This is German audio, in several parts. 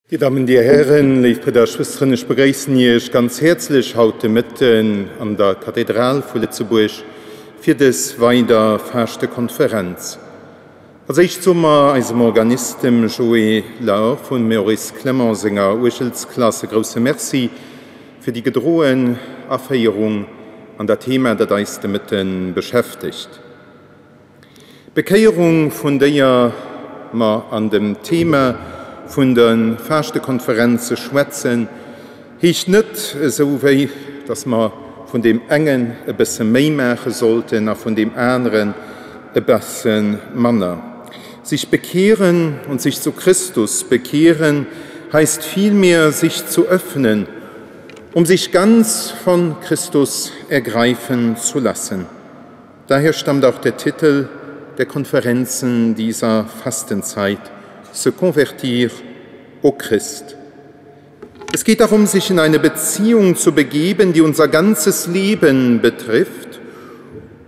Die Damen und Herren, liebe Brüder und Schwestern, ich begrüße euch ganz herzlich heute mitten an der Kathedrale von Lützeburg für das weiter feste Konferenz. Also ich zum unserem Organisten Joey Laure von Maurice Clement Sänger Urschelsklasse große Merci für die gedrohen Affeierung an der Thema, das uns mitten beschäftigt. Bekehrung, von der wir an dem Thema von den festen Konferenzen schwätzen, ist nicht so wie, dass man von dem einen ein bisschen mehr machen sollten, und von dem anderen ein bisschen mehr. Sich bekehren und sich zu Christus bekehren, heißt vielmehr, sich zu öffnen, um sich ganz von Christus ergreifen zu lassen. Daher stammt auch der Titel der Konferenzen dieser Fastenzeit: Se convertir au Christ. Es geht darum, sich in eine Beziehung zu begeben, die unser ganzes Leben betrifft,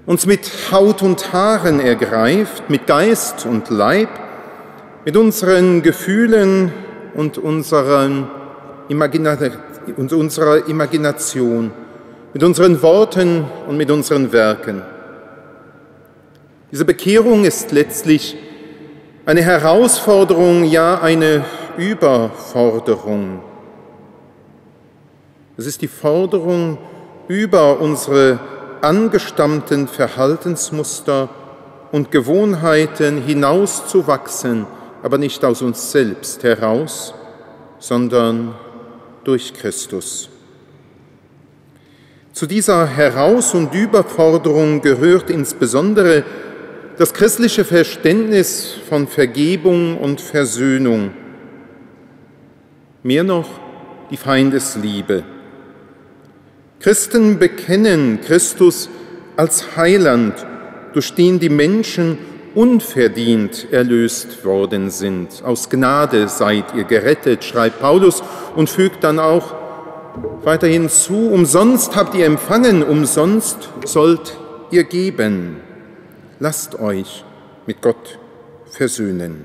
uns mit Haut und Haaren ergreift, mit Geist und Leib, mit unseren Gefühlen und unserer Imagination, mit unseren Worten und mit unseren Werken. Diese Bekehrung ist letztlich eine Herausforderung, ja eine Überforderung. Es ist die Forderung, über unsere angestammten Verhaltensmuster und Gewohnheiten hinauszuwachsen, aber nicht aus uns selbst heraus, sondern durch Christus. Zu dieser Heraus- und Überforderung gehört insbesondere das christliche Verständnis von Vergebung und Versöhnung, mehr noch die Feindesliebe. Christen bekennen Christus als Heiland, durch den die Menschen unverdient erlöst worden sind. Aus Gnade seid ihr gerettet, schreibt Paulus und fügt dann auch weiterhin zu: Umsonst habt ihr empfangen, umsonst sollt ihr geben. Lasst euch mit Gott versöhnen.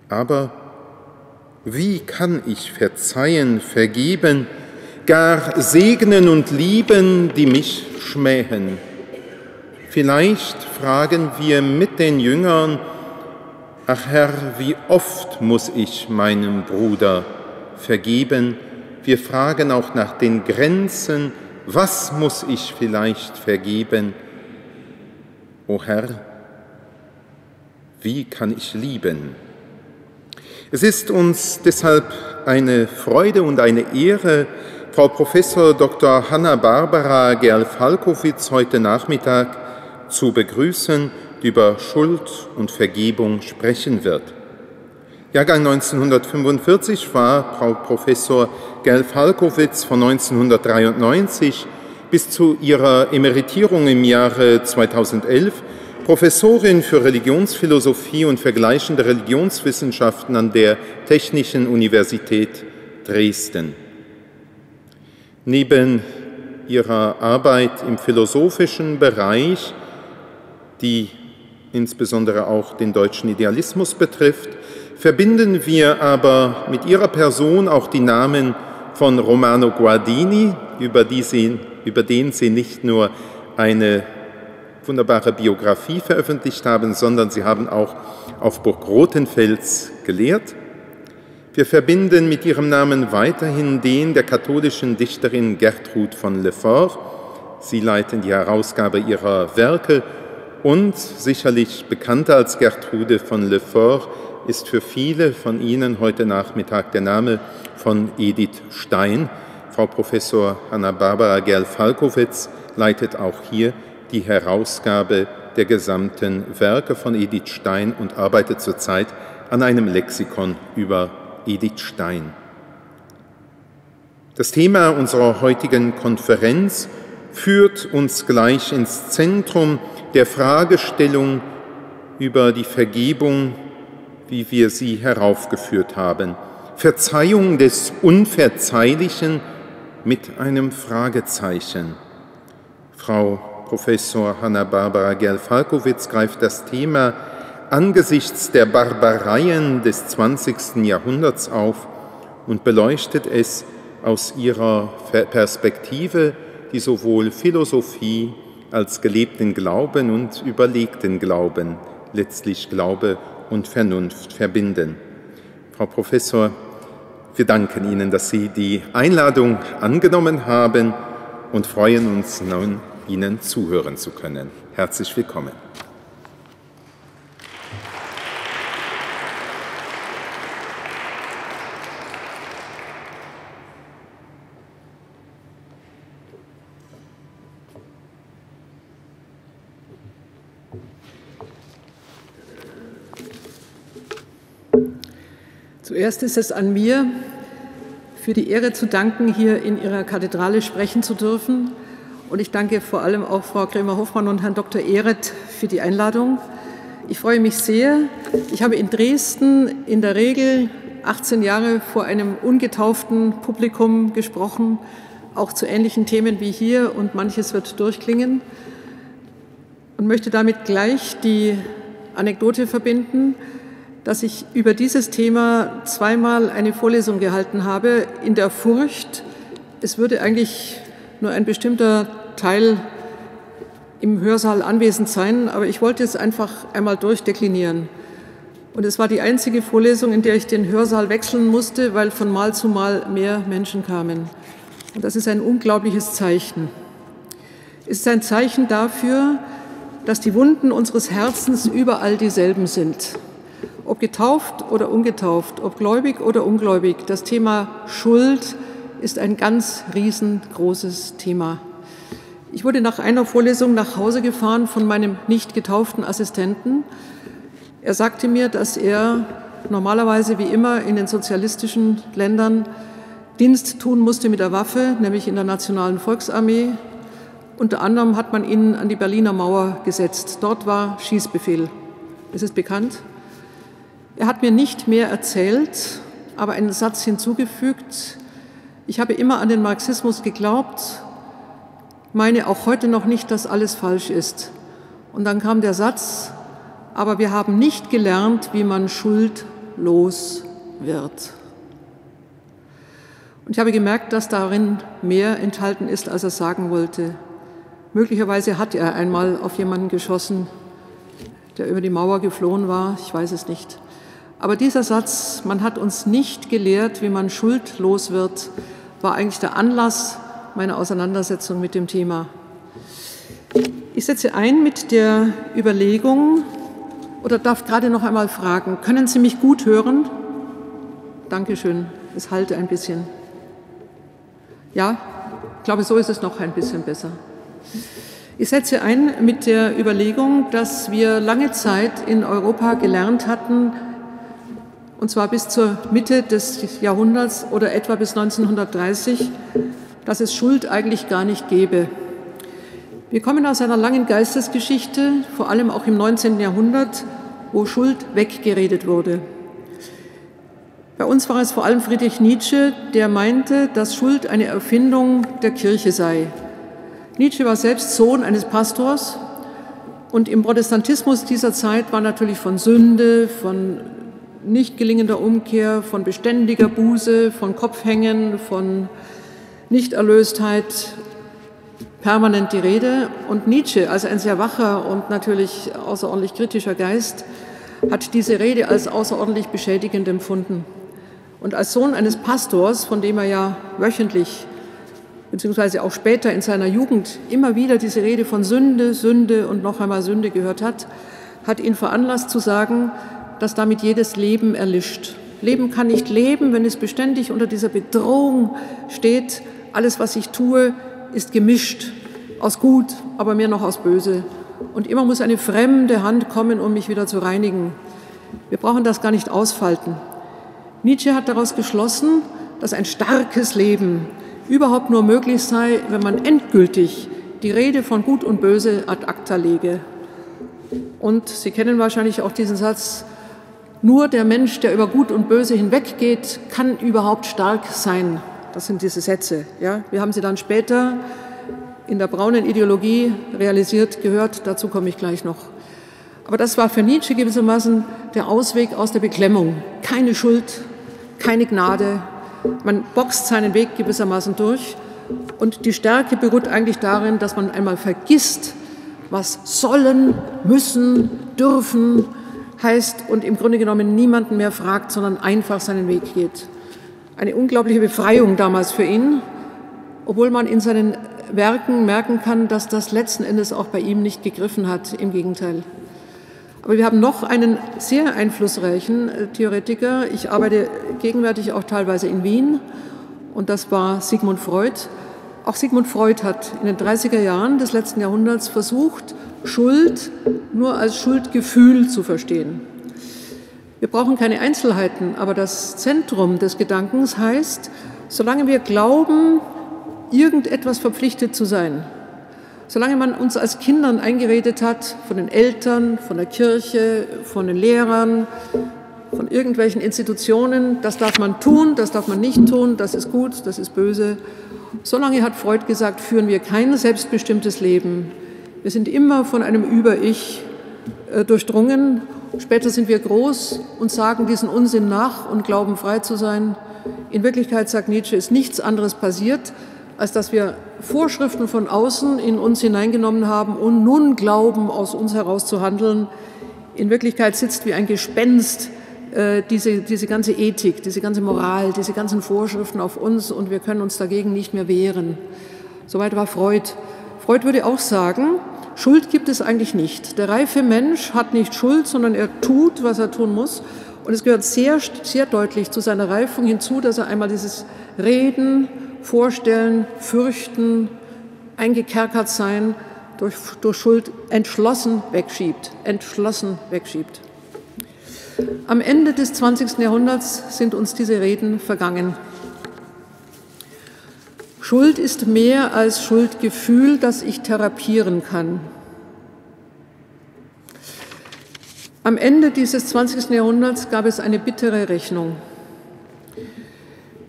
Aber wie kann ich verzeihen, vergeben, gar segnen und lieben, die mich schmähen? Vielleicht fragen wir mit den Jüngern: Ach Herr, wie oft muss ich meinem Bruder vergeben? Wir fragen auch nach den Grenzen: Was muss ich vielleicht vergeben? O Herr, wie kann ich lieben? Es ist uns deshalb eine Freude und eine Ehre, Frau Professor Dr. Hanna-Barbara Gerl-Falkowitz heute Nachmittag zu begrüßen, die über Schuld und Vergebung sprechen wird. Jahrgang 1945 war Frau Professor Gerl-Falkowitz von 1993 bis zu ihrer Emeritierung im Jahre 2011 Professorin für Religionsphilosophie und vergleichende Religionswissenschaften an der Technischen Universität Dresden. Neben ihrer Arbeit im philosophischen Bereich, die insbesondere auch den deutschen Idealismus betrifft, verbinden wir aber mit ihrer Person auch die Namen von Romano Guardini, über den sie nicht nur eine wunderbare Biografie veröffentlicht haben, sondern sie haben auch auf Burg Rothenfels gelehrt. Wir verbinden mit ihrem Namen weiterhin den der katholischen Dichterin Gertrud von Lefort. Sie leiten die Herausgabe ihrer Werke und sicherlich bekannter als Gertrude von Lefort ist für viele von Ihnen heute Nachmittag der Name von Edith Stein. Frau Professor Hanna-Barbara Gerl-Falkowitz leitet auch hier die Herausgabe der gesamten Werke von Edith Stein und arbeitet zurzeit an einem Lexikon über Edith Stein. Das Thema unserer heutigen Konferenz führt uns gleich ins Zentrum der Fragestellung über die Vergebung, wie wir sie heraufgeführt haben. Verzeihung des Unverzeihlichen mit einem Fragezeichen. Frau Professor Hanna-Barbara Gerl-Falkowitz greift das Thema angesichts der Barbareien des 20. Jahrhunderts auf und beleuchtet es aus ihrer Perspektive, die sowohl Philosophie als gelebten Glauben und überlegten Glauben, letztlich Glaube und Vernunft verbinden. Frau Professor, wir danken Ihnen, dass Sie die Einladung angenommen haben und freuen uns nun, Ihnen zuhören zu können. Herzlich willkommen. Zuerst ist es an mir, für die Ehre zu danken, hier in Ihrer Kathedrale sprechen zu dürfen. Und ich danke vor allem auch Frau Krämer-Hoffmann und Herrn Dr. Ehret für die Einladung. Ich freue mich sehr. Ich habe in Dresden in der Regel 18 Jahre vor einem ungetauften Publikum gesprochen, auch zu ähnlichen Themen wie hier, und manches wird durchklingen. Und möchte damit gleich die Anekdote verbinden, dass ich über dieses Thema zweimal eine Vorlesung gehalten habe, in der Furcht, es würde eigentlich nur ein bestimmter Teil im Hörsaal anwesend sein, aber ich wollte es einfach einmal durchdeklinieren. Und es war die einzige Vorlesung, in der ich den Hörsaal wechseln musste, weil von Mal zu Mal mehr Menschen kamen. Und das ist ein unglaubliches Zeichen. Es ist ein Zeichen dafür, dass die Wunden unseres Herzens überall dieselben sind. Ob getauft oder ungetauft, ob gläubig oder ungläubig, das Thema Schuld ist ein ganz riesengroßes Thema. Ich wurde nach einer Vorlesung nach Hause gefahren von meinem nicht getauften Assistenten. Er sagte mir, dass er normalerweise wie immer in den sozialistischen Ländern Dienst tun musste mit der Waffe, nämlich in der Nationalen Volksarmee. Unter anderem hat man ihn an die Berliner Mauer gesetzt. Dort war Schießbefehl. Das ist bekannt. Er hat mir nicht mehr erzählt, aber einen Satz hinzugefügt: Ich habe immer an den Marxismus geglaubt, meine auch heute noch nicht, dass alles falsch ist. Und dann kam der Satz: Aber wir haben nicht gelernt, wie man schuldlos wird. Und ich habe gemerkt, dass darin mehr enthalten ist, als er sagen wollte. Möglicherweise hat er einmal auf jemanden geschossen, der über die Mauer geflohen war, ich weiß es nicht. Aber dieser Satz, man hat uns nicht gelehrt, wie man schuldlos wird, war eigentlich der Anlass meiner Auseinandersetzung mit dem Thema. Ich setze ein mit der Überlegung, oder darf gerade noch einmal fragen, können Sie mich gut hören? Dankeschön, es halte ein bisschen. Ja, ich glaube, so ist es noch ein bisschen besser. Ich setze ein mit der Überlegung, dass wir lange Zeit in Europa gelernt hatten, und zwar bis zur Mitte des Jahrhunderts oder etwa bis 1930, dass es Schuld eigentlich gar nicht gäbe. Wir kommen aus einer langen Geistesgeschichte, vor allem auch im 19. Jahrhundert, wo Schuld weggeredet wurde. Bei uns war es vor allem Friedrich Nietzsche, der meinte, dass Schuld eine Erfindung der Kirche sei. Nietzsche war selbst Sohn eines Pastors und im Protestantismus dieser Zeit war natürlich von Sünde, von nicht gelingender Umkehr, von beständiger Buße, von Kopfhängen, von Nichterlöstheit permanent die Rede. Und Nietzsche, als ein sehr wacher und natürlich außerordentlich kritischer Geist, hat diese Rede als außerordentlich beschädigend empfunden. Und als Sohn eines Pastors, von dem er ja wöchentlich, beziehungsweise auch später in seiner Jugend immer wieder diese Rede von Sünde, Sünde und noch einmal Sünde gehört hat, hat ihn veranlasst zu sagen, dass damit jedes Leben erlischt. Leben kann nicht leben, wenn es beständig unter dieser Bedrohung steht. Alles, was ich tue, ist gemischt aus Gut, aber mehr noch aus Böse. Und immer muss eine fremde Hand kommen, um mich wieder zu reinigen. Wir brauchen das gar nicht ausfalten. Nietzsche hat daraus geschlossen, dass ein starkes Leben überhaupt nur möglich sei, wenn man endgültig die Rede von Gut und Böse ad acta lege. Und Sie kennen wahrscheinlich auch diesen Satz: Nur der Mensch, der über Gut und Böse hinweggeht, kann überhaupt stark sein. Das sind diese Sätze. Ja? Wir haben sie dann später in der braunen Ideologie realisiert, gehört. Dazu komme ich gleich noch. Aber das war für Nietzsche gewissermaßen der Ausweg aus der Beklemmung. Keine Schuld, keine Gnade. Man boxt seinen Weg gewissermaßen durch. Und die Stärke beruht eigentlich darin, dass man einmal vergisst, was sollen, müssen, dürfen heißt und im Grunde genommen niemanden mehr fragt, sondern einfach seinen Weg geht. Eine unglaubliche Befreiung damals für ihn, obwohl man in seinen Werken merken kann, dass das letzten Endes auch bei ihm nicht gegriffen hat, im Gegenteil. Aber wir haben noch einen sehr einflussreichen Theoretiker. Ich arbeite gegenwärtig auch teilweise in Wien und das war Sigmund Freud. Auch Sigmund Freud hat in den 30er Jahren des letzten Jahrhunderts versucht, Schuld nur als Schuldgefühl zu verstehen. Wir brauchen keine Einzelheiten, aber das Zentrum des Gedankens heißt, solange wir glauben, irgendetwas verpflichtet zu sein, solange man uns als Kindern eingeredet hat, von den Eltern, von der Kirche, von den Lehrern, von irgendwelchen Institutionen, das darf man tun, das darf man nicht tun, das ist gut, das ist böse. Solange, hat Freud gesagt, führen wir kein selbstbestimmtes Leben. Wir sind immer von einem Über-Ich durchdrungen. Später sind wir groß und sagen diesen Unsinn nach und glauben, frei zu sein. In Wirklichkeit, sagt Nietzsche, ist nichts anderes passiert, als dass wir Vorschriften von außen in uns hineingenommen haben und nun glauben, aus uns heraus zu handeln. In Wirklichkeit sitzt wie ein Gespenst diese ganze Ethik, diese ganze Moral, diese ganzen Vorschriften auf uns und wir können uns dagegen nicht mehr wehren. Soweit war Freud. Freud würde auch sagen, Schuld gibt es eigentlich nicht. Der reife Mensch hat nicht Schuld, sondern er tut, was er tun muss. Und es gehört sehr, sehr deutlich zu seiner Reifung hinzu, dass er einmal dieses Reden, Vorstellen, Fürchten, eingekerkert sein durch Schuld entschlossen wegschiebt. Entschlossen wegschiebt. Am Ende des 20. Jahrhunderts sind uns diese Reden vergangen. Schuld ist mehr als Schuldgefühl, das ich therapieren kann. Am Ende dieses 20. Jahrhunderts gab es eine bittere Rechnung.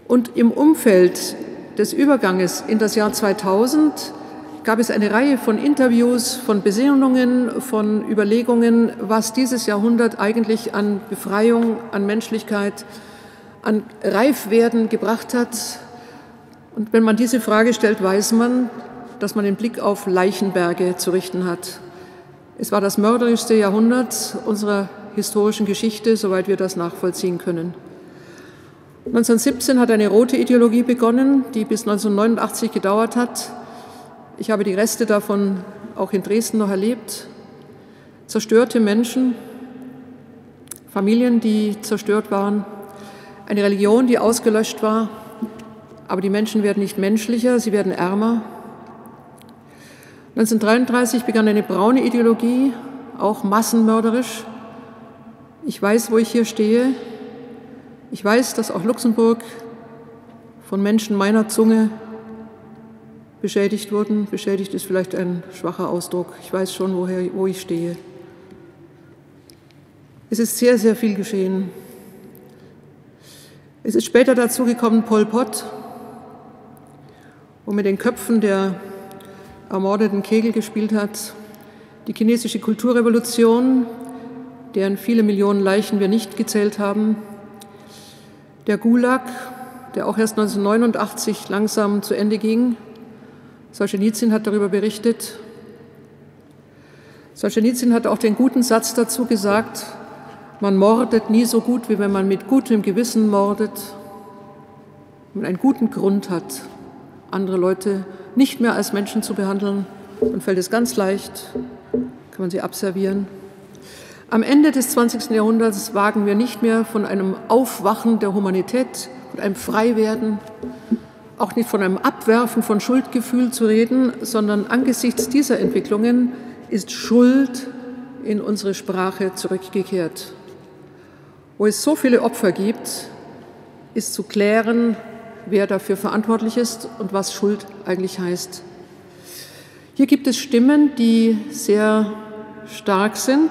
Und im Umfeld des Überganges in das Jahr 2000 gab es eine Reihe von Interviews, von Besinnungen, von Überlegungen, was dieses Jahrhundert eigentlich an Befreiung, an Menschlichkeit, an Reifwerden gebracht hat. Und wenn man diese Frage stellt, weiß man, dass man den Blick auf Leichenberge zu richten hat. Es war das mörderischste Jahrhundert unserer historischen Geschichte, soweit wir das nachvollziehen können. 1917 hat eine rote Ideologie begonnen, die bis 1989 gedauert hat. Ich habe die Reste davon auch in Dresden noch erlebt. Zerstörte Menschen, Familien, die zerstört waren, eine Religion, die ausgelöscht war. Aber die Menschen werden nicht menschlicher, sie werden ärmer. 1933 begann eine braune Ideologie, auch massenmörderisch. Ich weiß, wo ich hier stehe. Ich weiß, dass auch Luxemburg von Menschen meiner Zunge beschädigt wurden. Beschädigt ist vielleicht ein schwacher Ausdruck. Ich weiß schon, wo ich stehe. Es ist sehr, sehr viel geschehen. Es ist später dazu gekommen, Pol Pot, wo mit den Köpfen der ermordeten Kegel gespielt hat, die chinesische Kulturrevolution, deren viele Millionen Leichen wir nicht gezählt haben, der Gulag, der auch erst 1989 langsam zu Ende ging. Solschenizyn hat darüber berichtet. Solschenizyn hat auch den guten Satz dazu gesagt, man mordet nie so gut, wie wenn man mit gutem Gewissen mordet, wenn man einen guten Grund hat, andere Leute nicht mehr als Menschen zu behandeln, dann fällt es ganz leicht, kann man sie abservieren. Am Ende des 20. Jahrhunderts wagen wir nicht mehr von einem Aufwachen der Humanität, von einem Freiwerden, auch nicht von einem Abwerfen von Schuldgefühl zu reden, sondern angesichts dieser Entwicklungen ist Schuld in unsere Sprache zurückgekehrt. Wo es so viele Opfer gibt, ist zu klären, wer dafür verantwortlich ist und was Schuld eigentlich heißt. Hier gibt es Stimmen, die sehr stark sind,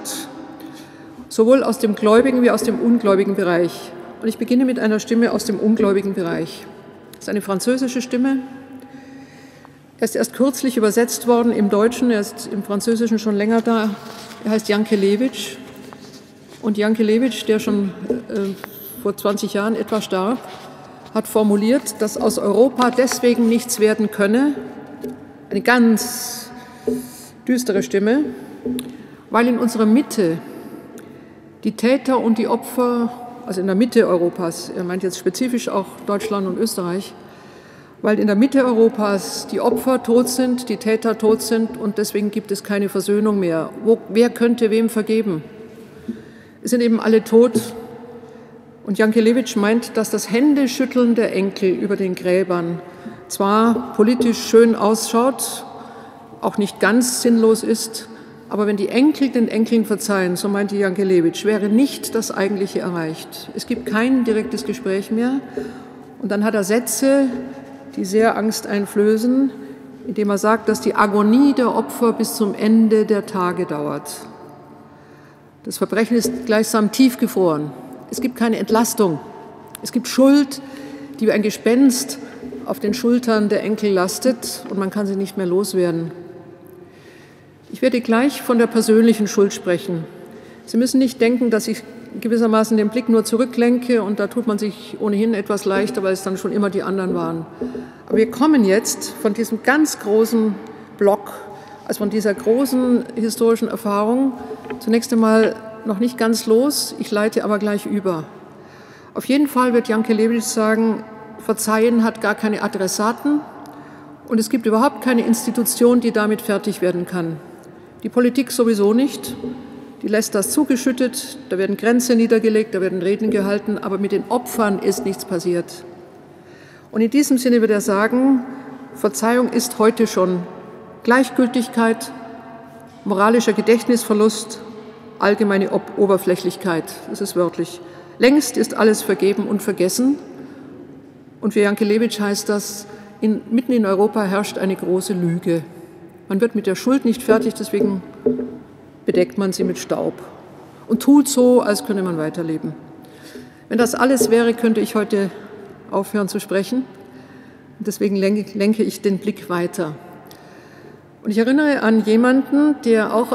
sowohl aus dem gläubigen wie aus dem ungläubigen Bereich. Und ich beginne mit einer Stimme aus dem ungläubigen Bereich. Das ist eine französische Stimme. Er ist erst kürzlich übersetzt worden im Deutschen, er ist im Französischen schon länger da. Er heißt Jankelewitsch. Und Jankelewitsch, der schon vor 20 Jahren etwa starb, hat formuliert, dass aus Europa deswegen nichts werden könne, eine ganz düstere Stimme, weil in unserer Mitte die Täter und die Opfer, also in der Mitte Europas, er meint jetzt spezifisch auch Deutschland und Österreich, weil in der Mitte Europas die Opfer tot sind, die Täter tot sind und deswegen gibt es keine Versöhnung mehr. Wer könnte wem vergeben? Es sind eben alle tot. Und Jankelewitsch meint, dass das Händeschütteln der Enkel über den Gräbern zwar politisch schön ausschaut, auch nicht ganz sinnlos ist, aber wenn die Enkel den Enkeln verzeihen, so meinte Jankelewitsch, wäre nicht das Eigentliche erreicht. Es gibt kein direktes Gespräch mehr. Und dann hat er Sätze, die sehr angsteinflößen, indem er sagt, dass die Agonie der Opfer bis zum Ende der Tage dauert. Das Verbrechen ist gleichsam tiefgefroren. Es gibt keine Entlastung. Es gibt Schuld, die wie ein Gespenst auf den Schultern der Enkel lastet und man kann sie nicht mehr loswerden. Ich werde gleich von der persönlichen Schuld sprechen. Sie müssen nicht denken, dass ich gewissermaßen den Blick nur zurücklenke und da tut man sich ohnehin etwas leichter, weil es dann schon immer die anderen waren. Aber wir kommen jetzt von diesem ganz großen Block, also von dieser großen historischen Erfahrung, zunächst einmal noch nicht ganz los, ich leite aber gleich über. Auf jeden Fall wird Jankelewitsch sagen, Verzeihen hat gar keine Adressaten und es gibt überhaupt keine Institution, die damit fertig werden kann. Die Politik sowieso nicht, die lässt das zugeschüttet, da werden Grenzen niedergelegt, da werden Reden gehalten, aber mit den Opfern ist nichts passiert. Und in diesem Sinne wird er sagen, Verzeihung ist heute schon Gleichgültigkeit, moralischer Gedächtnisverlust, allgemeine Oberflächlichkeit, das ist wörtlich. Längst ist alles vergeben und vergessen. Und für Jankelewitsch heißt das, mitten in Europa herrscht eine große Lüge. Man wird mit der Schuld nicht fertig, deswegen bedeckt man sie mit Staub und tut so, als könne man weiterleben. Wenn das alles wäre, könnte ich heute aufhören zu sprechen. Deswegen lenke ich den Blick weiter. Und ich erinnere an jemanden, der auch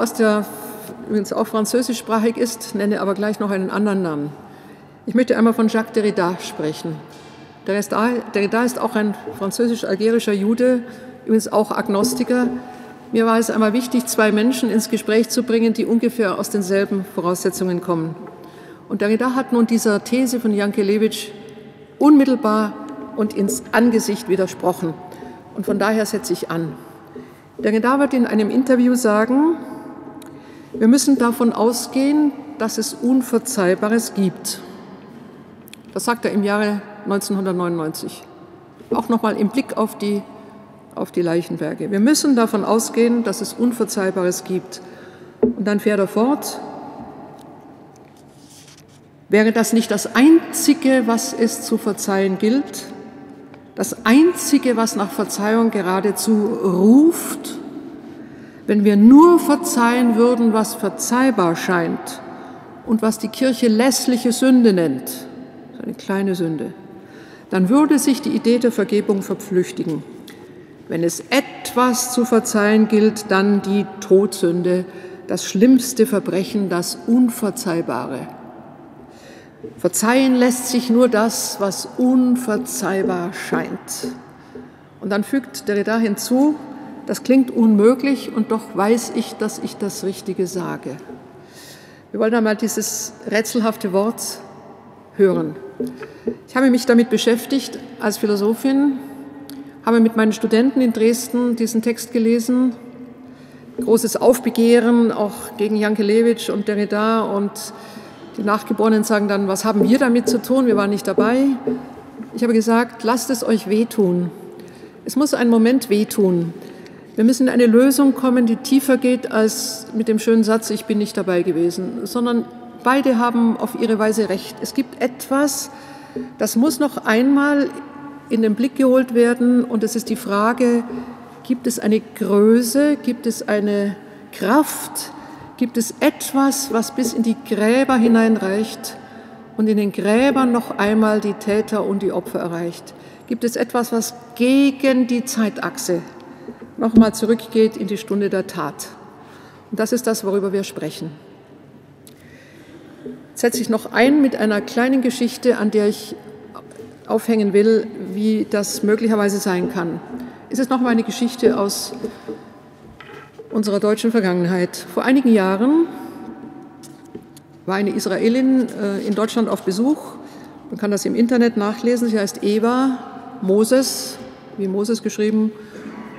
übrigens auch französischsprachig ist, nenne aber gleich noch einen anderen Namen. Ich möchte einmal von Jacques Derrida sprechen. Derrida ist auch ein französisch-algerischer Jude, übrigens auch Agnostiker. Mir war es einmal wichtig, zwei Menschen ins Gespräch zu bringen, die ungefähr aus denselben Voraussetzungen kommen. Und Derrida hat nun dieser These von Jankelewitsch unmittelbar und ins Angesicht widersprochen. Und von daher setze ich an. Derrida wird in einem Interview sagen, wir müssen davon ausgehen, dass es Unverzeihbares gibt. Das sagt er im Jahre 1999. Auch nochmal im Blick auf die Leichenberge. Wir müssen davon ausgehen, dass es Unverzeihbares gibt. Und dann fährt er fort. Wäre das nicht das Einzige, was es zu verzeihen gilt? Das Einzige, was nach Verzeihung geradezu ruft? Wenn wir nur verzeihen würden, was verzeihbar scheint und was die Kirche lässliche Sünde nennt, eine kleine Sünde, dann würde sich die Idee der Vergebung verflüchtigen. Wenn es etwas zu verzeihen gilt, dann die Todsünde, das schlimmste Verbrechen, das Unverzeihbare. Verzeihen lässt sich nur das, was unverzeihbar scheint. Und dann fügt Derrida hinzu, das klingt unmöglich und doch weiß ich, dass ich das Richtige sage. Wir wollen einmal dieses rätselhafte Wort hören. Ich habe mich damit beschäftigt als Philosophin, habe mit meinen Studenten in Dresden diesen Text gelesen, großes Aufbegehren auch gegen Jankelewitsch und Derrida und die Nachgeborenen sagen dann, was haben wir damit zu tun? Wir waren nicht dabei. Ich habe gesagt, lasst es euch wehtun. Es muss einen Moment wehtun. Wir müssen in eine Lösung kommen, die tiefer geht als mit dem schönen Satz, ich bin nicht dabei gewesen, sondern beide haben auf ihre Weise recht. Es gibt etwas, das muss noch einmal in den Blick geholt werden und es ist die Frage, gibt es eine Größe, gibt es eine Kraft, gibt es etwas, was bis in die Gräber hineinreicht und in den Gräbern noch einmal die Täter und die Opfer erreicht? Gibt es etwas, was gegen die Zeitachse nochmal zurückgeht in die Stunde der Tat. Und das ist das, worüber wir sprechen. Jetzt setze ich noch ein mit einer kleinen Geschichte, an der ich aufhängen will, wie das möglicherweise sein kann. Es ist nochmal eine Geschichte aus unserer deutschen Vergangenheit. Vor einigen Jahren war eine Israelin in Deutschland auf Besuch. Man kann das im Internet nachlesen. Sie heißt Eva Moses, wie Moses geschrieben,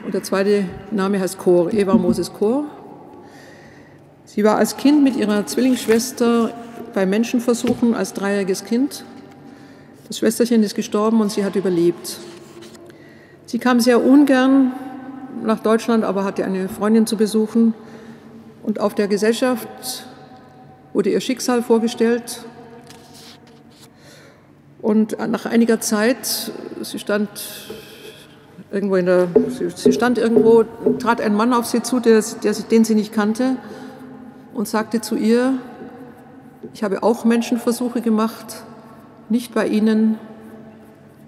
und der zweite Name heißt Kor, Eva Moses Kor. Sie war als Kind mit ihrer Zwillingsschwester bei Menschenversuchen als dreijähriges Kind. Das Schwesterchen ist gestorben und sie hat überlebt. Sie kam sehr ungern nach Deutschland, aber hatte eine Freundin zu besuchen. Und auf der Gesellschaft wurde ihr Schicksal vorgestellt. Und nach einiger Zeit, sie stand irgendwo, trat ein Mann auf sie zu, den sie nicht kannte, und sagte zu ihr: Ich habe auch Menschenversuche gemacht, nicht bei Ihnen,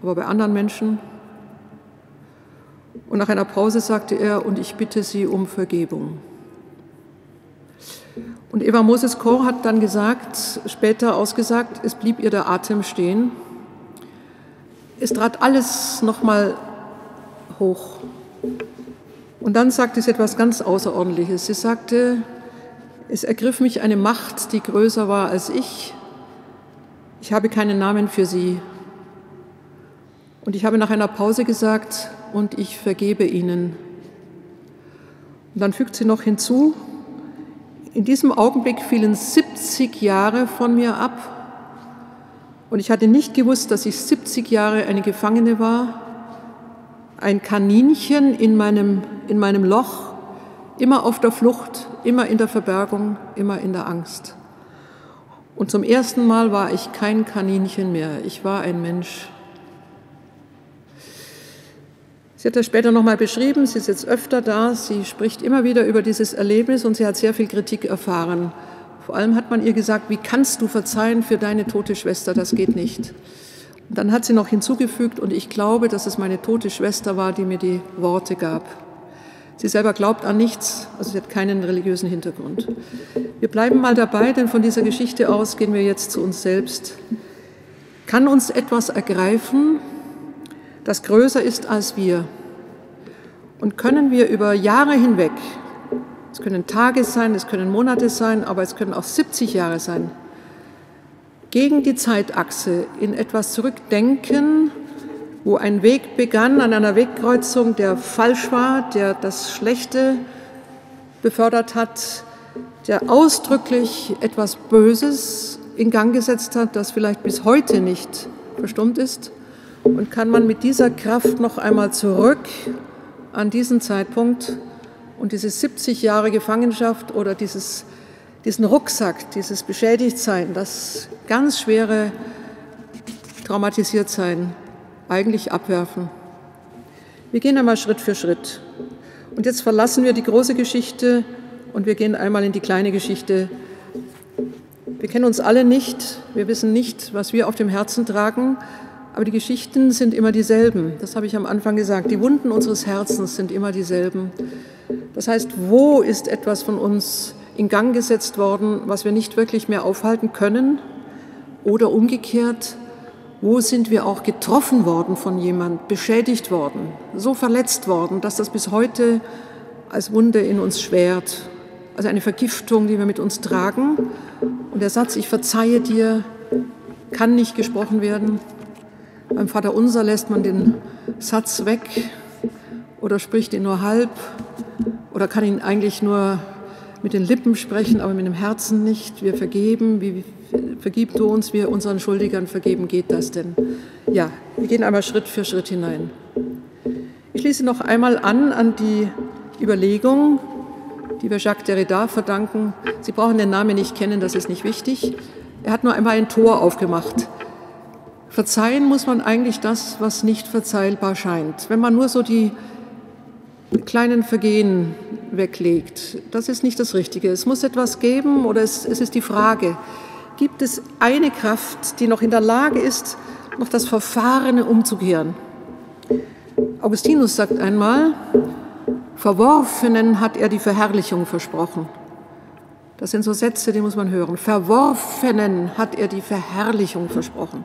aber bei anderen Menschen. Und nach einer Pause sagte er: Und ich bitte Sie um Vergebung. Und Eva Moses Kor hat dann später ausgesagt, es blieb ihr der Atem stehen. Es trat alles nochmal hoch. Und dann sagte sie etwas ganz Außerordentliches. Sie sagte: Es ergriff mich eine Macht, die größer war als ich. Ich habe keinen Namen für sie. Und ich habe nach einer Pause gesagt: Und ich vergebe ihnen. Und dann fügt sie noch hinzu: In diesem Augenblick fielen 70 Jahre von mir ab. Und ich hatte nicht gewusst, dass ich 70 Jahre eine Gefangene war, ein Kaninchen in meinem Loch, immer auf der Flucht, immer in der Verbergung, immer in der Angst. Und zum ersten Mal war ich kein Kaninchen mehr, ich war ein Mensch. Sie hat das später nochmal beschrieben, sie ist jetzt öfter da, sie spricht immer wieder über dieses Erlebnis und sie hat sehr viel Kritik erfahren. Vor allem hat man ihr gesagt: Wie kannst du verzeihen für deine tote Schwester, das geht nicht. Und dann hat sie noch hinzugefügt: Und ich glaube, dass es meine tote Schwester war, die mir die Worte gab. Sie selber glaubt an nichts, also sie hat keinen religiösen Hintergrund. Wir bleiben mal dabei, denn von dieser Geschichte aus gehen wir jetzt zu uns selbst. Kann uns etwas ergreifen, das größer ist als wir? Und können wir über Jahre hinweg, es können Tage sein, es können Monate sein, aber es können auch 70 Jahre sein, gegen die Zeitachse in etwas zurückdenken, wo ein Weg begann an einer Wegkreuzung, der falsch war, der das Schlechte befördert hat, der ausdrücklich etwas Böses in Gang gesetzt hat, das vielleicht bis heute nicht verstummt ist? Und kann man mit dieser Kraft noch einmal zurück an diesen Zeitpunkt und diese 70 Jahre Gefangenschaft oder diesen Rucksack, dieses Beschädigtsein, das ganz schwere Traumatisiertsein eigentlich abwerfen? Wir gehen einmal Schritt für Schritt. Und jetzt verlassen wir die große Geschichte und wir gehen einmal in die kleine Geschichte. Wir kennen uns alle nicht, wir wissen nicht, was wir auf dem Herzen tragen, aber die Geschichten sind immer dieselben. Das habe ich am Anfang gesagt. Die Wunden unseres Herzens sind immer dieselben. Das heißt, wo ist etwas von uns in Gang gesetzt worden, was wir nicht wirklich mehr aufhalten können? Oder umgekehrt, wo sind wir auch getroffen worden von jemand, beschädigt worden, so verletzt worden, dass das bis heute als Wunde in uns schwert? Also eine Vergiftung, die wir mit uns tragen. Und der Satz: Ich verzeihe dir, kann nicht gesprochen werden. Beim Vaterunser lässt man den Satz weg oder spricht ihn nur halb oder kann ihn eigentlich nur mit den Lippen sprechen, aber mit dem Herzen nicht. Wir vergeben, wie vergib du uns, wir unseren Schuldigern vergeben, geht das denn? Ja, wir gehen einmal Schritt für Schritt hinein. Ich schließe noch einmal an die Überlegung, die wir Jacques Derrida verdanken. Sie brauchen den Namen nicht kennen, das ist nicht wichtig. Er hat nur einmal ein Tor aufgemacht. Verzeihen muss man eigentlich das, was nicht verzeihbar scheint. Wenn man nur so die kleinen Vergehen weglegt, das ist nicht das Richtige. Es muss etwas geben oder es ist die Frage, gibt es eine Kraft, die noch in der Lage ist, noch das Verfahrene umzukehren? Augustinus sagt einmal, Verworfenen hat er die Verherrlichung versprochen. Das sind so Sätze, die muss man hören. Verworfenen hat er die Verherrlichung versprochen.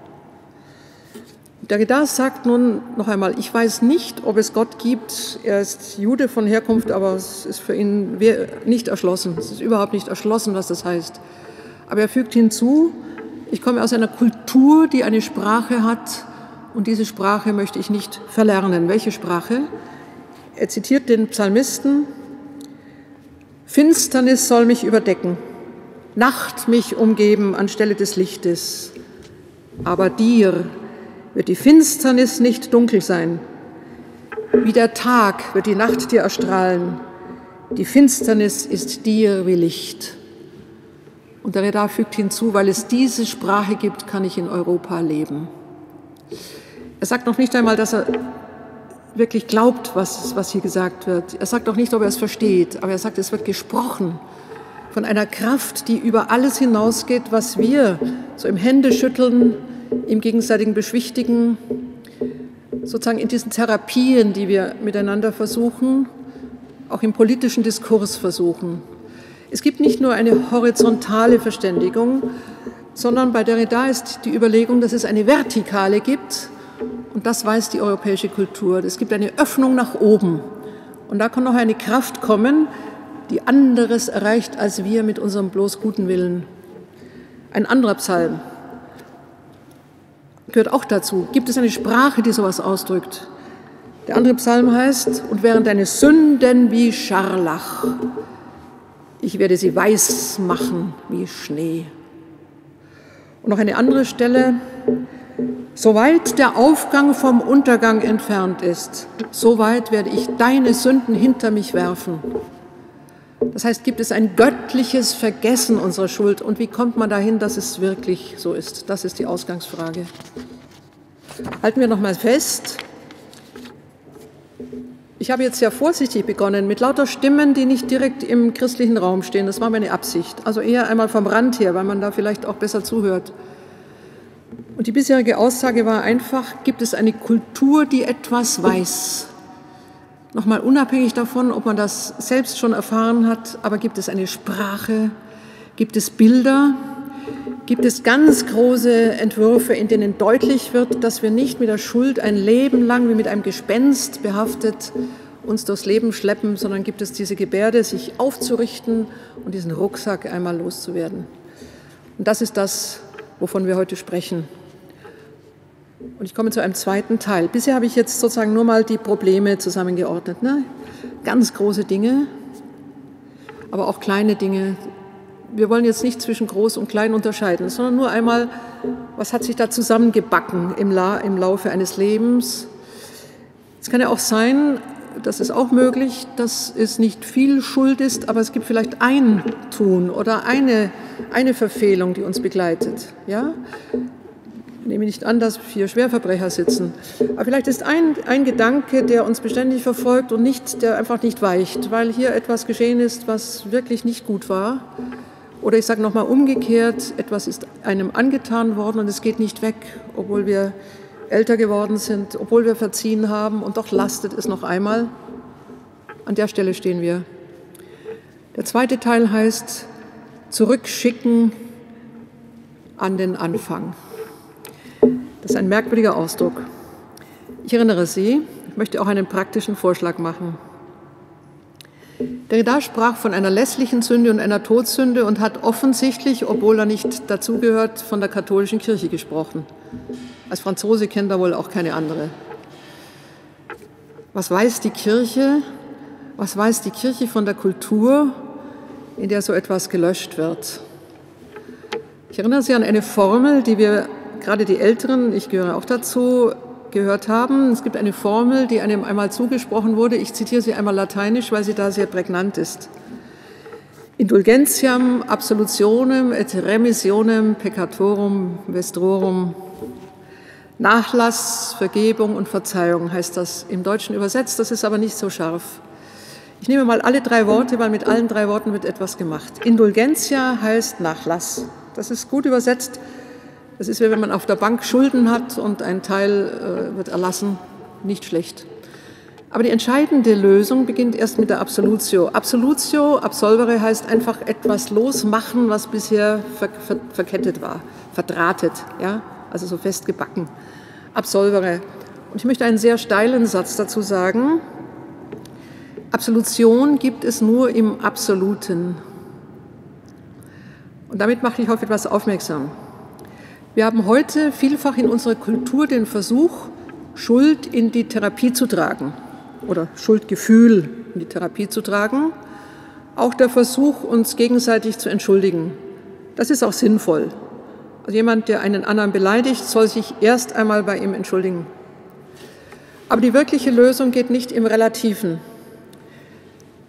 Derrida sagt nun noch einmal, ich weiß nicht, ob es Gott gibt. Er ist Jude von Herkunft, aber es ist für ihn nicht erschlossen. Es ist überhaupt nicht erschlossen, was das heißt. Aber er fügt hinzu, ich komme aus einer Kultur, die eine Sprache hat, und diese Sprache möchte ich nicht verlernen. Welche Sprache? Er zitiert den Psalmisten, Finsternis soll mich überdecken, Nacht mich umgeben anstelle des Lichtes. Aber dir wird die Finsternis nicht dunkel sein. Wie der Tag wird die Nacht dir erstrahlen. Die Finsternis ist dir wie Licht. Und Derrida fügt hinzu, weil es diese Sprache gibt, kann ich in Europa leben. Er sagt noch nicht einmal, dass er wirklich glaubt, was hier gesagt wird. Er sagt auch nicht, ob er es versteht, aber er sagt, es wird gesprochen von einer Kraft, die über alles hinausgeht, was wir so im Händeschütteln, im gegenseitigen Beschwichtigen, sozusagen in diesen Therapien, die wir miteinander versuchen, auch im politischen Diskurs versuchen. Es gibt nicht nur eine horizontale Verständigung, sondern bei Derrida ist die Überlegung, dass es eine vertikale gibt, und das weiß die europäische Kultur. Es gibt eine Öffnung nach oben, und da kann noch eine Kraft kommen, die anderes erreicht als wir mit unserem bloß guten Willen. Ein anderer Psalm gehört auch dazu. Gibt es eine Sprache, die sowas ausdrückt? Der andere Psalm heißt, und wären deine Sünden wie Scharlach, ich werde sie weiß machen wie Schnee. Und noch eine andere Stelle, soweit der Aufgang vom Untergang entfernt ist, soweit werde ich deine Sünden hinter mich werfen. Das heißt, gibt es ein göttliches Vergessen unserer Schuld? Und wie kommt man dahin, dass es wirklich so ist? Das ist die Ausgangsfrage. Halten wir noch mal fest. Ich habe jetzt sehr vorsichtig begonnen, mit lauter Stimmen, die nicht direkt im christlichen Raum stehen. Das war meine Absicht. Also eher einmal vom Rand her, weil man da vielleicht auch besser zuhört. Und die bisherige Aussage war einfach, gibt es eine Kultur, die etwas weiß? Nochmal unabhängig davon, ob man das selbst schon erfahren hat, aber gibt es eine Sprache, gibt es Bilder, gibt es ganz große Entwürfe, in denen deutlich wird, dass wir nicht mit der Schuld ein Leben lang wie mit einem Gespenst behaftet uns durchs Leben schleppen, sondern gibt es diese Gebärde, sich aufzurichten und diesen Rucksack einmal loszuwerden. Und das ist das, wovon wir heute sprechen. Und ich komme zu einem zweiten Teil. Bisher habe ich jetzt sozusagen nur mal die Probleme zusammengeordnet. Ne? Ganz große Dinge, aber auch kleine Dinge. Wir wollen jetzt nicht zwischen groß und klein unterscheiden, sondern nur einmal, was hat sich da zusammengebacken im Laufe eines Lebens. Es kann ja auch sein, das ist auch möglich, dass es nicht viel Schuld ist, aber es gibt vielleicht ein Tun oder eine Verfehlung, die uns begleitet. Ja? Ich nehme nicht an, dass 4 Schwerverbrecher sitzen. Aber vielleicht ist ein Gedanke, der uns beständig verfolgt und der einfach nicht weicht, weil hier etwas geschehen ist, was wirklich nicht gut war. Oder ich sage nochmal umgekehrt, etwas ist einem angetan worden und es geht nicht weg, obwohl wir älter geworden sind, obwohl wir verziehen haben, und doch lastet es noch einmal. An der Stelle stehen wir. Der zweite Teil heißt, zurückschicken an den Anfang. Das ist ein merkwürdiger Ausdruck. Ich erinnere Sie, ich möchte auch einen praktischen Vorschlag machen. Derrida sprach von einer lässlichen Sünde und einer Todsünde und hat offensichtlich, obwohl er nicht dazugehört, von der katholischen Kirche gesprochen. Als Franzose kennt er wohl auch keine andere. Was weiß die Kirche? Was weiß die Kirche von der Kultur, in der so etwas gelöscht wird? Ich erinnere Sie an eine Formel, die wir, gerade die Älteren, ich gehöre auch dazu, gehört haben. Es gibt eine Formel, die einem einmal zugesprochen wurde. Ich zitiere sie einmal lateinisch, weil sie da sehr prägnant ist. Indulgentiam absolutionem et remissionem peccatorum vestrorum. Nachlass, Vergebung und Verzeihung heißt das im Deutschen übersetzt. Das ist aber nicht so scharf. Ich nehme mal alle 3 Worte, weil mit allen 3 Worten wird etwas gemacht. Indulgentia heißt Nachlass. Das ist gut übersetzt. Das ist, wie wenn man auf der Bank Schulden hat und ein Teil wird erlassen, nicht schlecht. Aber die entscheidende Lösung beginnt erst mit der Absolutio. Absolutio, absolvere heißt einfach etwas losmachen, was bisher verkettet war, verdrahtet, ja? Also so festgebacken. Absolvere. Und ich möchte einen sehr steilen Satz dazu sagen. Absolution gibt es nur im Absoluten. Und damit mache ich auf etwas aufmerksam. Wir haben heute vielfach in unserer Kultur den Versuch, Schuld in die Therapie zu tragen oder Schuldgefühl in die Therapie zu tragen. Auch der Versuch, uns gegenseitig zu entschuldigen. Das ist auch sinnvoll. Also jemand, der einen anderen beleidigt, soll sich erst einmal bei ihm entschuldigen. Aber die wirkliche Lösung geht nicht im Relativen.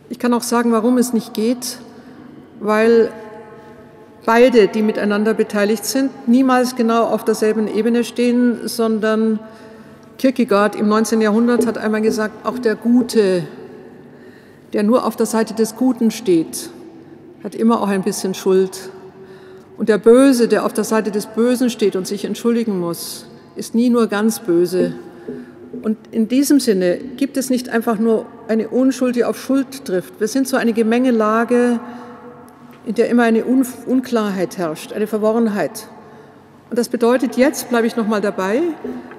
Ich kann auch sagen, warum es nicht geht, weil beide, die miteinander beteiligt sind, niemals genau auf derselben Ebene stehen, sondern Kierkegaard im 19. Jahrhundert hat einmal gesagt, auch der Gute, der nur auf der Seite des Guten steht, hat immer auch ein bisschen Schuld. Und der Böse, der auf der Seite des Bösen steht und sich entschuldigen muss, ist nie nur ganz böse. Und in diesem Sinne gibt es nicht einfach nur eine Unschuld, die auf Schuld trifft. Wir sind so eine Gemengelage, in der immer eine Unklarheit herrscht, eine Verworrenheit. Und das bedeutet, jetzt bleibe ich noch mal dabei,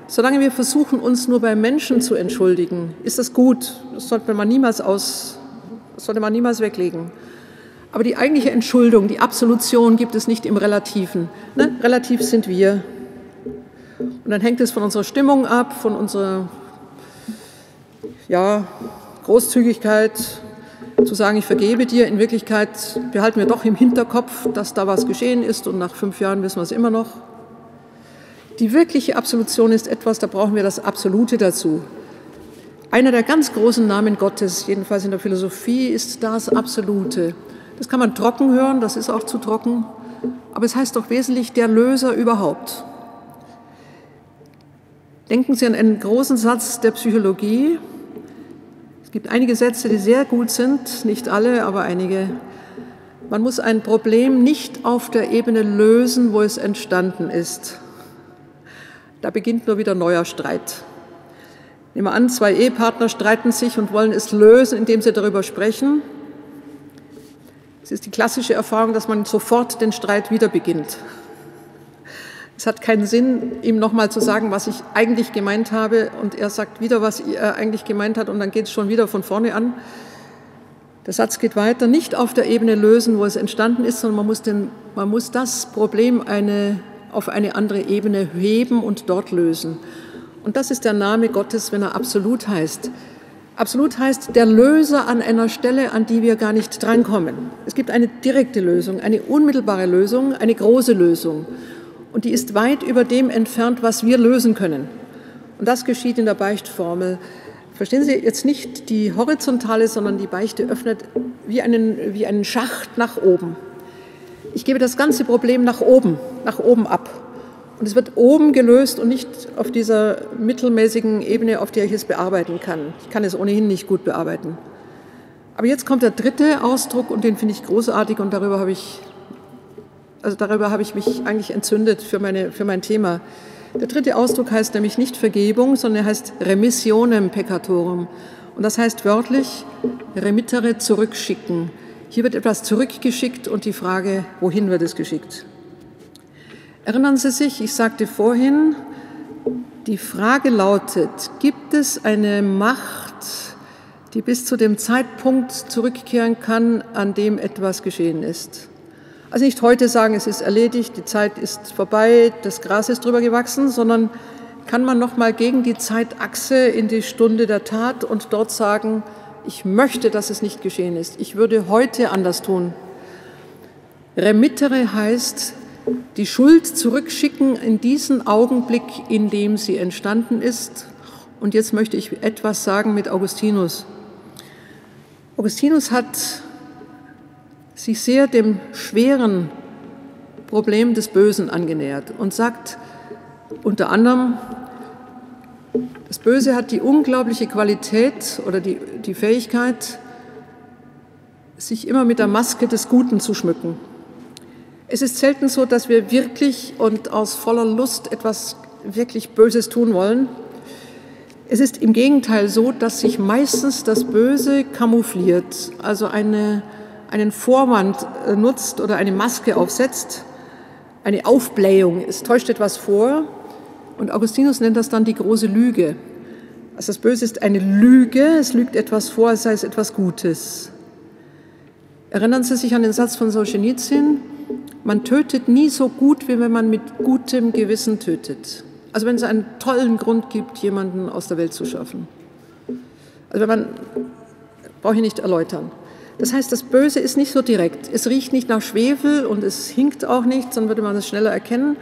solange wir versuchen, uns nur bei Menschen zu entschuldigen, ist das gut. Das sollte man niemals weglegen. Aber die eigentliche Entschuldung, die Absolution gibt es nicht im Relativen. Ne? Relativ sind wir. Und dann hängt es von unserer Stimmung ab, von unserer Großzügigkeit, zu sagen, ich vergebe dir. In Wirklichkeit behalten wir doch im Hinterkopf, dass da was geschehen ist und nach 5 Jahren wissen wir es immer noch. Die wirkliche Absolution ist etwas, da brauchen wir das Absolute dazu. Einer der ganz großen Namen Gottes, jedenfalls in der Philosophie, ist das Absolute. Das kann man trocken hören, das ist auch zu trocken, aber es heißt doch wesentlich der Löser überhaupt. Denken Sie an einen großen Satz der Psychologie. Es gibt einige Sätze, die sehr gut sind, nicht alle, aber einige. Man muss ein Problem nicht auf der Ebene lösen, wo es entstanden ist. Da beginnt nur wieder neuer Streit. Nehmen wir an, 2 Ehepartner streiten sich und wollen es lösen, indem sie darüber sprechen. Es ist die klassische Erfahrung, dass man sofort den Streit wieder beginnt. Es hat keinen Sinn, ihm nochmal zu sagen, was ich eigentlich gemeint habe, und er sagt wieder, was er eigentlich gemeint hat, und dann geht es schon wieder von vorne an. Der Satz geht weiter, nicht auf der Ebene lösen, wo es entstanden ist, sondern man muss das Problem auf eine andere Ebene heben und dort lösen. Und das ist der Name Gottes, wenn er absolut heißt. Absolut heißt der Löser an einer Stelle, an die wir gar nicht drankommen. Es gibt eine direkte Lösung, eine unmittelbare Lösung, eine große Lösung. Und die ist weit über dem entfernt, was wir lösen können. Und das geschieht in der Beichtformel. Verstehen Sie jetzt nicht die horizontale, sondern die Beichte öffnet wie einen Schacht nach oben. Ich gebe das ganze Problem nach oben ab. Und es wird oben gelöst und nicht auf dieser mittelmäßigen Ebene, auf der ich es bearbeiten kann. Ich kann es ohnehin nicht gut bearbeiten. Aber jetzt kommt der dritte Ausdruck, und den finde ich großartig, und darüber habe ich mich eigentlich entzündet für mein Thema. Der dritte Ausdruck heißt nämlich nicht Vergebung, sondern er heißt Remissionem peccatorum. Und das heißt wörtlich remittere, zurückschicken. Hier wird etwas zurückgeschickt und die Frage, wohin wird es geschickt? Erinnern Sie sich, ich sagte vorhin, die Frage lautet, gibt es eine Macht, die bis zu dem Zeitpunkt zurückkehren kann, an dem etwas geschehen ist? Also nicht heute sagen, es ist erledigt, die Zeit ist vorbei, das Gras ist drüber gewachsen, sondern kann man noch mal gegen die Zeitachse in die Stunde der Tat und dort sagen, ich möchte, dass es nicht geschehen ist. Ich würde heute anders tun. Remittere heißt, die Schuld zurückschicken in diesen Augenblick, in dem sie entstanden ist. Und jetzt möchte ich etwas sagen mit Augustinus. Augustinus hat sich sehr dem schweren Problem des Bösen angenähert und sagt unter anderem, das Böse hat die unglaubliche Qualität oder die Fähigkeit, sich immer mit der Maske des Guten zu schmücken. Es ist selten so, dass wir wirklich und aus voller Lust etwas wirklich Böses tun wollen. Es ist im Gegenteil so, dass sich meistens das Böse camoufliert, also einen Vorwand nutzt oder eine Maske aufsetzt, eine Aufblähung. Es täuscht etwas vor und Augustinus nennt das dann die große Lüge. Also das Böse ist eine Lüge, es lügt etwas vor, als sei es etwas Gutes. Erinnern Sie sich an den Satz von Solschenizyn, man tötet nie so gut, wie wenn man mit gutem Gewissen tötet. Also wenn es einen tollen Grund gibt, jemanden aus der Welt zu schaffen. Also brauche ich nicht erläutern. Das heißt, das Böse ist nicht so direkt. Es riecht nicht nach Schwefel und es hinkt auch nicht, dann würde man es schneller erkennen.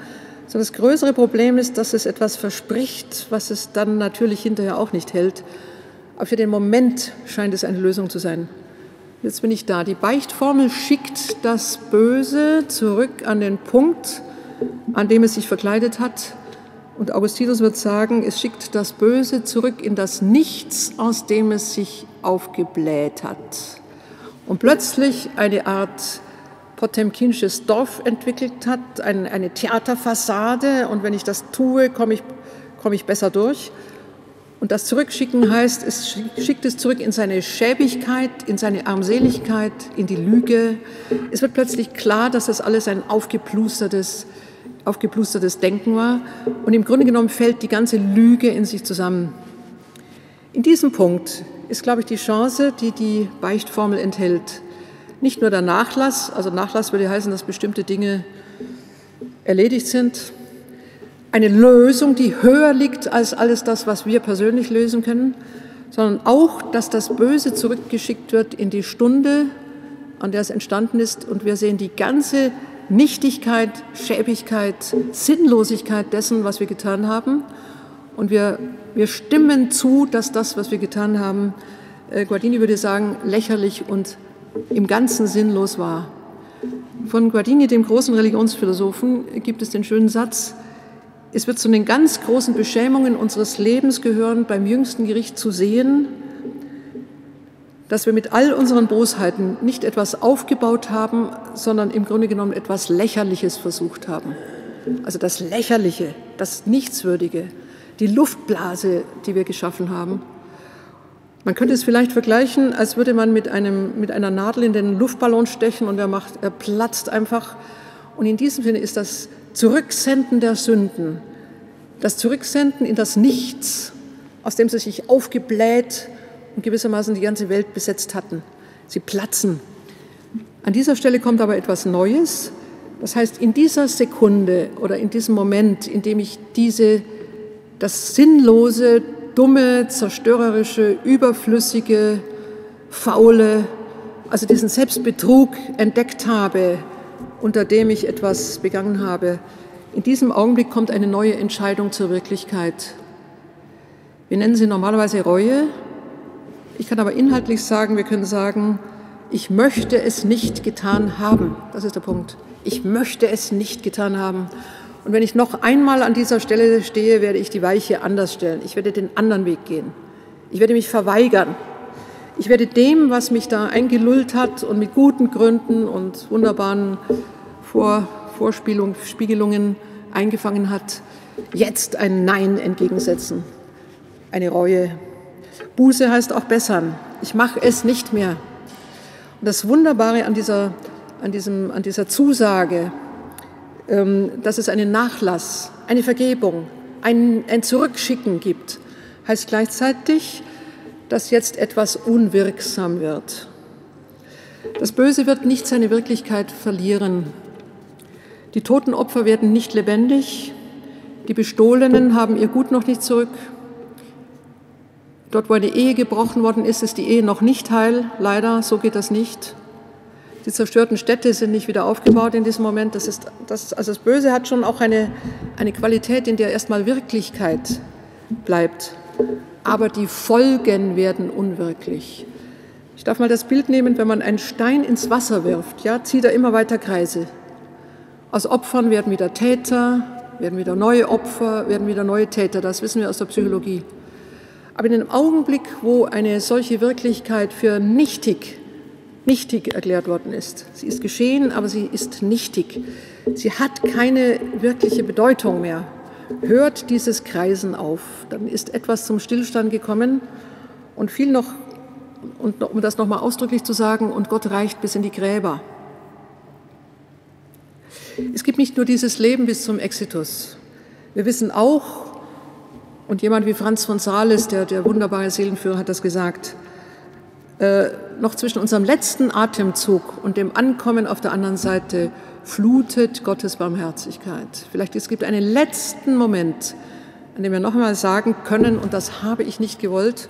Sondern das größere Problem ist, dass es etwas verspricht, was es dann natürlich hinterher auch nicht hält. Aber für den Moment scheint es eine Lösung zu sein. Jetzt bin ich da. Die Beichtformel schickt das Böse zurück an den Punkt, an dem es sich verkleidet hat. Und Augustinus wird sagen, es schickt das Böse zurück in das Nichts, aus dem es sich aufgebläht hat. Und plötzlich eine Art potemkinsches Dorf entwickelt hat, eine Theaterfassade. Und wenn ich das tue, komme ich besser durch. Und das Zurückschicken heißt, es schickt es zurück in seine Schäbigkeit, in seine Armseligkeit, in die Lüge. Es wird plötzlich klar, dass das alles ein aufgeplustertes Denken war. Und im Grunde genommen fällt die ganze Lüge in sich zusammen. In diesem Punkt ist, glaube ich, die Chance, die die Beichtformel enthält. Nicht nur der Nachlass, also Nachlass würde heißen, dass bestimmte Dinge erledigt sind. Eine Lösung, die höher liegt als alles das, was wir persönlich lösen können, sondern auch, dass das Böse zurückgeschickt wird in die Stunde, an der es entstanden ist. Und wir sehen die ganze Nichtigkeit, Schäbigkeit, Sinnlosigkeit dessen, was wir getan haben. Und wir stimmen zu, dass das, was wir getan haben, Guardini würde sagen, lächerlich und im Ganzen sinnlos war. Von Guardini, dem großen Religionsphilosophen, gibt es den schönen Satz, es wird zu den ganz großen Beschämungen unseres Lebens gehören, beim jüngsten Gericht zu sehen, dass wir mit all unseren Bosheiten nicht etwas aufgebaut haben, sondern im Grunde genommen etwas Lächerliches versucht haben. Also das Lächerliche, das Nichtswürdige, die Luftblase, die wir geschaffen haben. Man könnte es vielleicht vergleichen, als würde man mit einer Nadel in den Luftballon stechen und er platzt einfach. Und in diesem Sinne ist das Zurücksenden der Sünden, das Zurücksenden in das Nichts, aus dem sie sich aufgebläht und gewissermaßen die ganze Welt besetzt hatten. Sie platzen. An dieser Stelle kommt aber etwas Neues. Das heißt, in dieser Sekunde oder in diesem Moment, in dem ich das sinnlose, dumme, zerstörerische, überflüssige, faule, also diesen Selbstbetrug entdeckt habe, unter dem ich etwas begangen habe, in diesem Augenblick kommt eine neue Entscheidung zur Wirklichkeit. Wir nennen sie normalerweise Reue. Ich kann aber inhaltlich sagen, wir können sagen, ich möchte es nicht getan haben. Das ist der Punkt. Ich möchte es nicht getan haben. Und wenn ich noch einmal an dieser Stelle stehe, werde ich die Weiche anders stellen. Ich werde den anderen Weg gehen. Ich werde mich verweigern. Ich werde dem, was mich da eingelullt hat und mit guten Gründen und wunderbaren Vorspiegelungen eingefangen hat, jetzt ein Nein entgegensetzen. Eine Reue. Buße heißt auch bessern. Ich mache es nicht mehr. Und das Wunderbare an dieser Zusage, dass es einen Nachlass, eine Vergebung, ein Zurückschicken gibt, heißt gleichzeitig, dass jetzt etwas unwirksam wird. Das Böse wird nicht seine Wirklichkeit verlieren. Die toten Opfer werden nicht lebendig. Die Bestohlenen haben ihr Gut noch nicht zurück. Dort, wo eine Ehe gebrochen worden ist, ist die Ehe noch nicht heil. Leider, so geht das nicht. Die zerstörten Städte sind nicht wieder aufgebaut in diesem Moment. Also das Böse hat schon auch eine Qualität, in der erstmal Wirklichkeit bleibt. Aber die Folgen werden unwirklich. Ich darf mal das Bild nehmen, wenn man einen Stein ins Wasser wirft, ja, zieht er immer weiter Kreise. Aus Opfern werden wieder Täter, werden wieder neue Opfer, werden wieder neue Täter. Das wissen wir aus der Psychologie. Aber in dem Augenblick, wo eine solche Wirklichkeit für nichtig erklärt worden ist, sie ist geschehen, aber sie ist nichtig. Sie hat keine wirkliche Bedeutung mehr. hört dieses Kreisen auf. Dann ist etwas zum Stillstand gekommen und viel noch, und um das nochmal ausdrücklich zu sagen, und Gott reicht bis in die Gräber. Es gibt nicht nur dieses Leben bis zum Exitus. Wir wissen auch, und jemand wie Franz von Sales, der wunderbare Seelenführer, hat das gesagt, noch zwischen unserem letzten Atemzug und dem Ankommen auf der anderen Seite flutet Gottes Barmherzigkeit. Vielleicht es gibt einen letzten Moment, an dem wir noch einmal sagen können, und das habe ich nicht gewollt,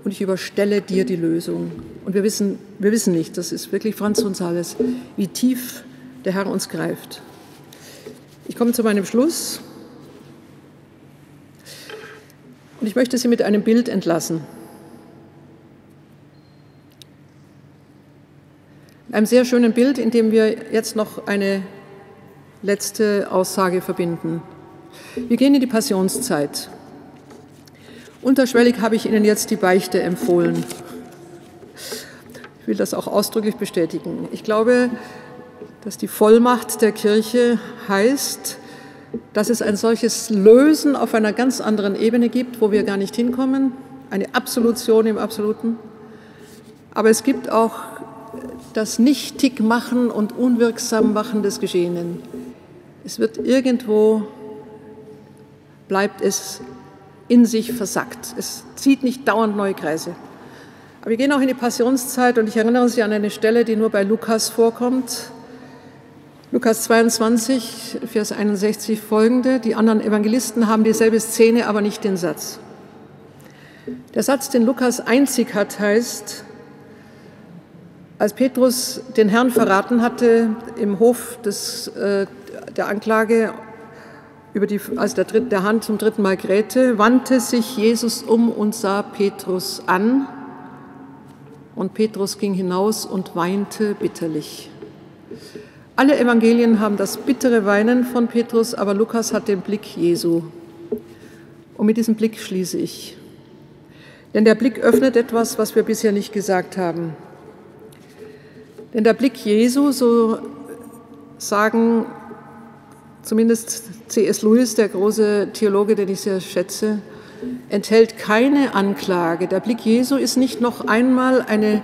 und ich überstelle dir die Lösung. Und wir wissen nicht, das ist wirklich Franz von Sales, wie tief der Herr uns greift. Ich komme zu meinem Schluss und ich möchte Sie mit einem Bild entlassen. Einem sehr schönen Bild, in dem wir jetzt noch eine letzte Aussage verbinden. Wir gehen in die Passionszeit. Unterschwellig habe ich Ihnen jetzt die Beichte empfohlen. Ich will das auch ausdrücklich bestätigen. Ich glaube, dass die Vollmacht der Kirche heißt, dass es ein solches Lösen auf einer ganz anderen Ebene gibt, wo wir gar nicht hinkommen, eine Absolution im Absoluten. Aber es gibt auch das Nichtigmachen und Unwirksam-Machen des Geschehenen. Es wird irgendwo, bleibt es in sich versackt. Es zieht nicht dauernd neue Kreise. Aber wir gehen auch in die Passionszeit und ich erinnere Sie an eine Stelle, die nur bei Lukas vorkommt. Lukas 22, Vers 61 folgende. Die anderen Evangelisten haben dieselbe Szene, aber nicht den Satz. Der Satz, den Lukas einzig hat, heißt: Als Petrus den Herrn verraten hatte im Hof der Anklage, als der Hand zum dritten Mal krähte, wandte sich Jesus um und sah Petrus an. Und Petrus ging hinaus und weinte bitterlich. Alle Evangelien haben das bittere Weinen von Petrus, aber Lukas hat den Blick Jesu. Und mit diesem Blick schließe ich. Denn der Blick öffnet etwas, was wir bisher nicht gesagt haben. Denn der Blick Jesu, so sagen zumindest C.S. Lewis, der große Theologe, den ich sehr schätze, enthält keine Anklage. Der Blick Jesu ist nicht noch einmal eine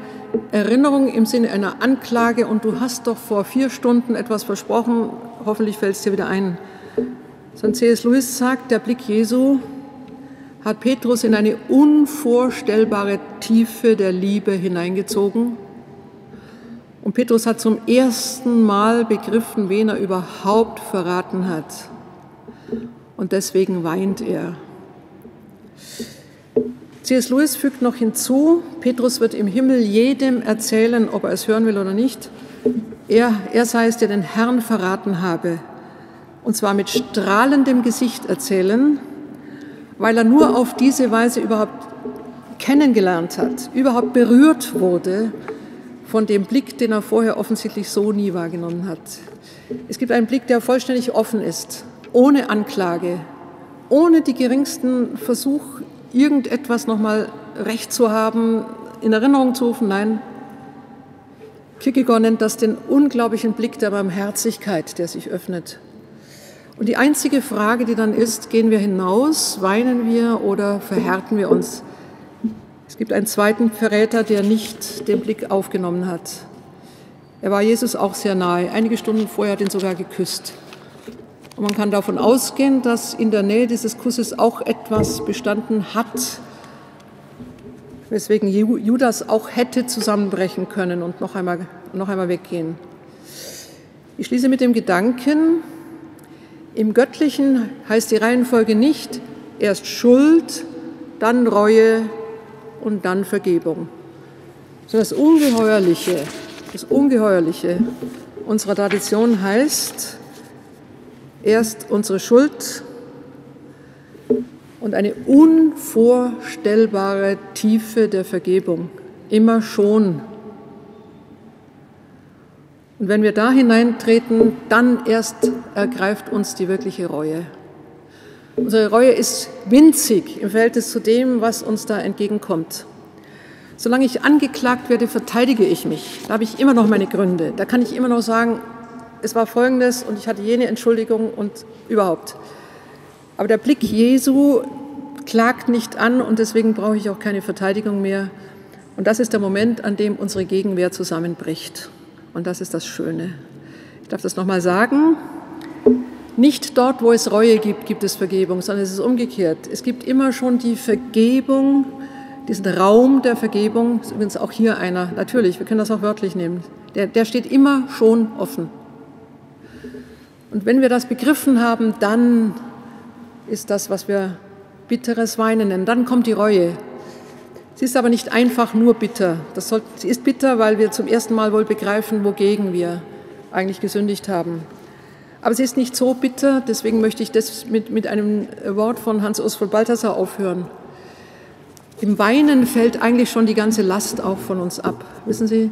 Erinnerung im Sinne einer Anklage und du hast doch vor 4 Stunden etwas versprochen, hoffentlich fällt es dir wieder ein. Sondern C.S. Lewis sagt, der Blick Jesu hat Petrus in eine unvorstellbare Tiefe der Liebe hineingezogen. Und Petrus hat zum ersten Mal begriffen, wen er überhaupt verraten hat. Und deswegen weint er. C.S. Lewis fügt noch hinzu, Petrus wird im Himmel jedem erzählen, ob er es hören will oder nicht. Er sei es, der den Herrn verraten habe. Und zwar mit strahlendem Gesicht erzählen, weil er nur auf diese Weise überhaupt kennengelernt hat, überhaupt berührt wurde von dem Blick, den er vorher offensichtlich so nie wahrgenommen hat. Es gibt einen Blick, der vollständig offen ist, ohne Anklage, ohne die geringsten Versuch, irgendetwas nochmal recht zu haben, in Erinnerung zu rufen. Nein, Kierkegaard nennt das den unglaublichen Blick der Barmherzigkeit, der sich öffnet. Und die einzige Frage, die dann ist, gehen wir hinaus, weinen wir oder verhärten wir uns? Es gibt einen zweiten Verräter, der nicht den Blick aufgenommen hat. Er war Jesus auch sehr nahe. Einige Stunden vorher hat ihn sogar geküsst. Und man kann davon ausgehen, dass in der Nähe dieses Kusses auch etwas bestanden hat, weswegen Judas auch hätte zusammenbrechen können und noch einmal weggehen. Ich schließe mit dem Gedanken, im Göttlichen heißt die Reihenfolge nicht erst Schuld, dann Reue und dann Vergebung. Sondern das Ungeheuerliche unserer Tradition heißt erst unsere Schuld und eine unvorstellbare Tiefe der Vergebung, immer schon. Und wenn wir da hineintreten, dann erst ergreift uns die wirkliche Reue. Unsere Reue ist winzig im Verhältnis zu dem, was uns da entgegenkommt. Solange ich angeklagt werde, verteidige ich mich. Da habe ich immer noch meine Gründe. Da kann ich immer noch sagen, es war Folgendes und ich hatte jene Entschuldigung und überhaupt. Aber der Blick Jesu klagt nicht an und deswegen brauche ich auch keine Verteidigung mehr. Und das ist der Moment, an dem unsere Gegenwehr zusammenbricht. Und das ist das Schöne. Ich darf das nochmal sagen. Nicht dort, wo es Reue gibt, gibt es Vergebung, sondern es ist umgekehrt. Es gibt immer schon die Vergebung, diesen Raum der Vergebung. Ist übrigens auch hier einer, natürlich, wir können das auch wörtlich nehmen. Der steht immer schon offen. Und wenn wir das begriffen haben, dann ist das, was wir bitteres Weinen nennen. Dann kommt die Reue. Sie ist aber nicht einfach nur bitter. Sie ist bitter, weil wir zum ersten Mal wohl begreifen, wogegen wir eigentlich gesündigt haben. Aber sie ist nicht so bitter, deswegen möchte ich das mit einem Wort von Hans-Urs von Balthasar aufhören. Im Weinen fällt eigentlich schon die ganze Last auch von uns ab. Wissen Sie,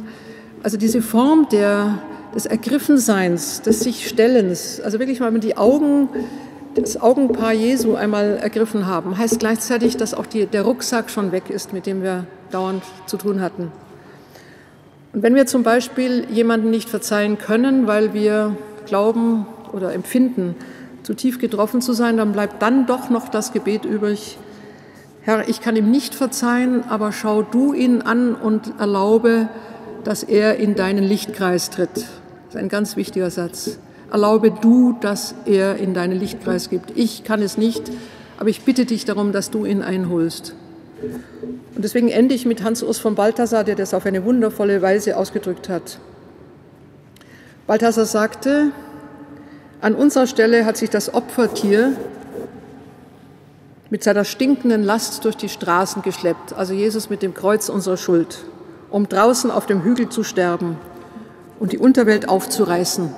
also diese Form des Ergriffenseins, des Sich-Stellens, also wirklich mal mit das Augenpaar Jesu einmal ergriffen haben, heißt gleichzeitig, dass auch der Rucksack schon weg ist, mit dem wir dauernd zu tun hatten. Und wenn wir zum Beispiel jemanden nicht verzeihen können, weil wir glauben oder empfinden, zu tief getroffen zu sein, dann bleibt dann doch noch das Gebet übrig: Herr, ich kann ihm nicht verzeihen, aber schau du ihn an und erlaube, dass er in deinen Lichtkreis tritt. Das ist ein ganz wichtiger Satz. Erlaube du, dass er in deinen Lichtkreis gibt. Ich kann es nicht, aber ich bitte dich darum, dass du ihn einholst. Und deswegen ende ich mit Hans-Urs von Balthasar, der das auf eine wundervolle Weise ausgedrückt hat. Balthasar sagte: An unserer Stelle hat sich das Opfertier mit seiner stinkenden Last durch die Straßen geschleppt, also Jesus mit dem Kreuz unserer Schuld, um draußen auf dem Hügel zu sterben und die Unterwelt aufzureißen.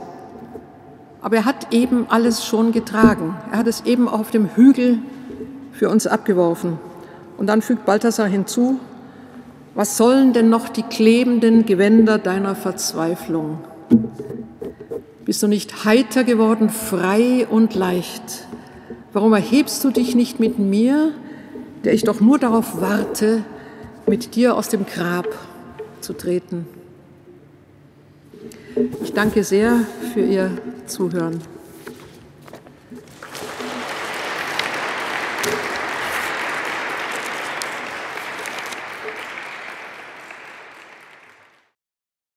Aber er hat eben alles schon getragen. Er hat es eben auf dem Hügel für uns abgeworfen. Und dann fügt Balthasar hinzu: Was sollen denn noch die klebenden Gewänder deiner Verzweiflung? Bist du nicht heiter geworden, frei und leicht? Warum erhebst du dich nicht mit mir, der ich doch nur darauf warte, mit dir aus dem Grab zu treten? Ich danke sehr für Ihr Zuhören.